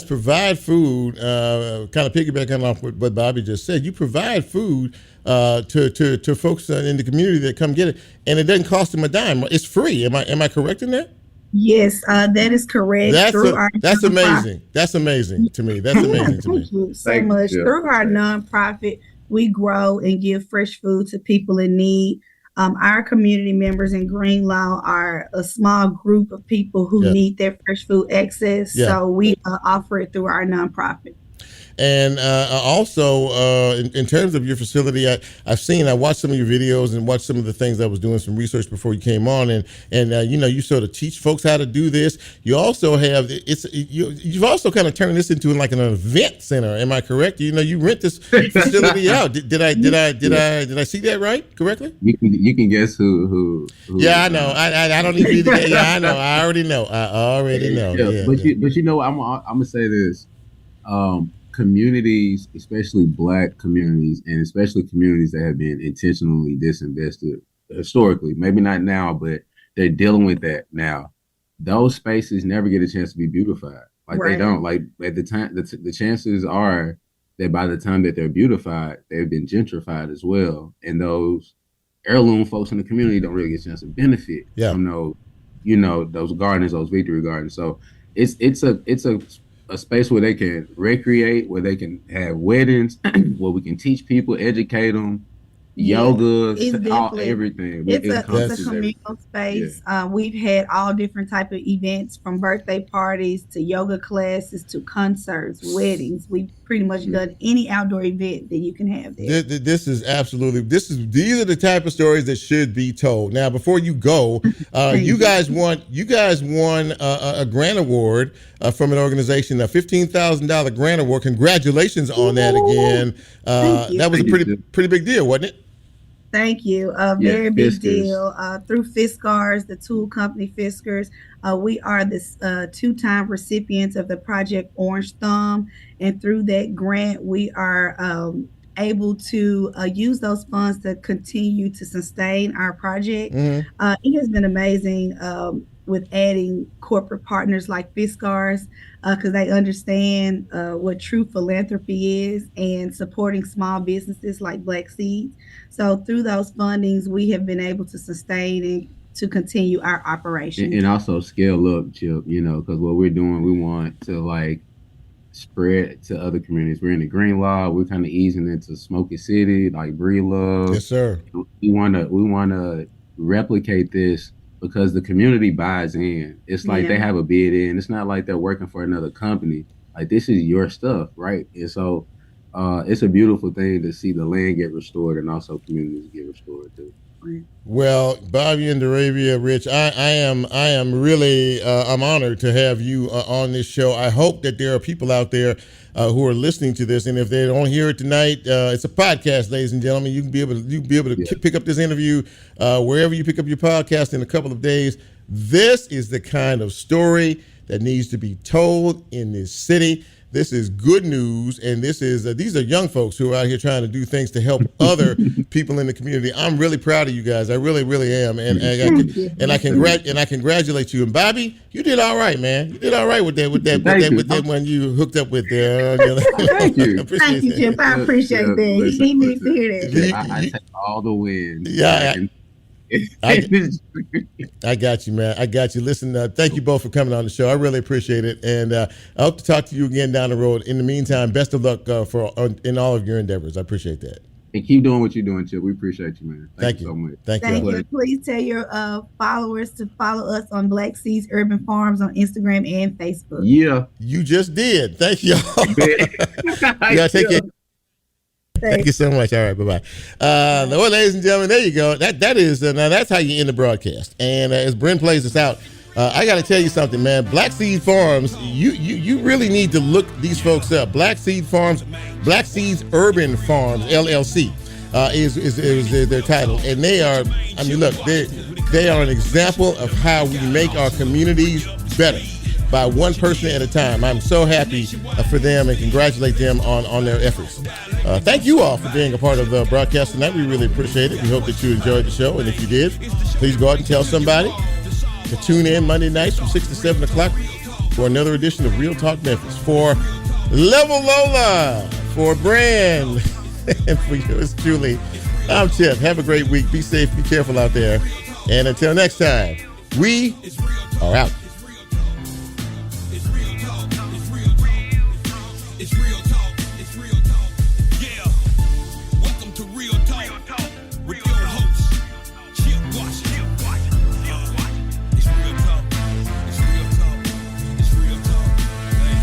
provide food, kind of piggybacking off what Bobby just said. You provide food to folks in the community that come get it, and it doesn't cost them a dime. It's free. Am I correct in that? Yes, that is correct. That's amazing. That's amazing to me. That's amazing to me. Thank you so much. Through our nonprofit, we grow and give fresh food to people in need. Our community members in Greenlaw are a small group of people who need their fresh food access. So we offer it through our nonprofit. And also, in terms of your facility, I watched some of your videos and watched some of the things. I was doing some research before you came on, and you sort of teach folks how to do this. You also have you've also kind of turned this into like an event center. Am I correct? You rent this facility out. Did I see that right correctly? You can guess who. Yeah, I know. I don't need to. Yeah, I know. I already know. Yeah, but you know, I'm gonna say this. Communities, especially Black communities, and especially communities that have been intentionally disinvested historically, maybe not now, but they're dealing with that now. Those spaces never get a chance to be beautified. They don't. Like at the time, the chances are that by the time that they're beautified, they've been gentrified as well, and those heirloom folks in the community don't really get a chance to benefit from those gardens, those victory gardens. So it's a space where they can recreate, where they can have weddings, where we can teach people, educate them, yoga, everything. It's a communal space. We've had all different type of events, from birthday parties to yoga classes to concerts, weddings. We've pretty much done any outdoor event that you can have there. These are the type of stories that should be told. Now, before you go, you guys won a grant award from an organization, a $15,000 grant award. Congratulations on that again. That was a pretty big deal, wasn't it? Thank you. Very big deal. Through Fiskars, the tool company Fiskars, we are the 2-time recipients of the Project Orange Thumb. And through that grant, we are able to use those funds to continue to sustain our project. Mm-hmm. It has been amazing with adding corporate partners like Fiskars, because they understand what true philanthropy is, and supporting small businesses like Black Seeds. So through those fundings, we have been able to sustain and to continue our operation. And also scale up, Chip, because what we're doing, we want to spread to other communities. We're in the Greenlaw. We're kind of easing into Smoky City, like Bree Love. Yes, sir. We want to replicate this because the community buys in. It's like they have a bid in. It's not like they're working for another company. Like, this is your stuff, right? And so it's a beautiful thing to see the land get restored and also communities get restored too. Well, Bobby and Derravia, Rich, I am really I'm honored to have you on this show. I hope that there are people out there who are listening to this, and if they don't hear it tonight, it's a podcast, ladies and gentlemen. You can be able to pick up this interview wherever you pick up your podcast in a couple of days. This is the kind of story that needs to be told in this city. This is good news, and these are young folks who are out here trying to do things to help other people in the community. I'm really proud of you guys. I really, really am, and I congratulate you. And Bobby, you did all right, man. You did all right with that when you hooked up with there. Thank you, thank you, Jim. I appreciate that. He needs to hear that. I take all the wins. Yeah. I got you, man. I got you. Listen, thank you both for coming on the show. I really appreciate it, and I hope to talk to you again down the road. In the meantime, best of luck in all of your endeavors. I appreciate that. And keep doing what you're doing, Chip. We appreciate you, man. Thank you so much. Thank you. Please tell your followers to follow us on Black Seeds Urban Farms on Instagram and Facebook. Yeah, you just did. Thank you. Yeah, take care. Thank you so much. All right, bye-bye. Well, ladies and gentlemen, there you go. That is now that's how you end the broadcast. And as Bryn plays this out, I got to tell you something, man. Black Seed Farms, you really need to look these folks up. Black Seed Farms, Black Seeds Urban Farms LLC is their title, and they are. I mean, look, they are an example of how we make our communities better, by one person at a time. I'm so happy for them and congratulate them on their efforts. Thank you all for being a part of the broadcast tonight. We really appreciate it. We hope that you enjoyed the show. And if you did, please go out and tell somebody to tune in Monday nights from 6 to 7 o'clock for another edition of Real Talk Memphis. For Level Lola, for Brand, and for yours truly, I'm Chip. Have a great week. Be safe. Be careful out there. And until next time, we are out.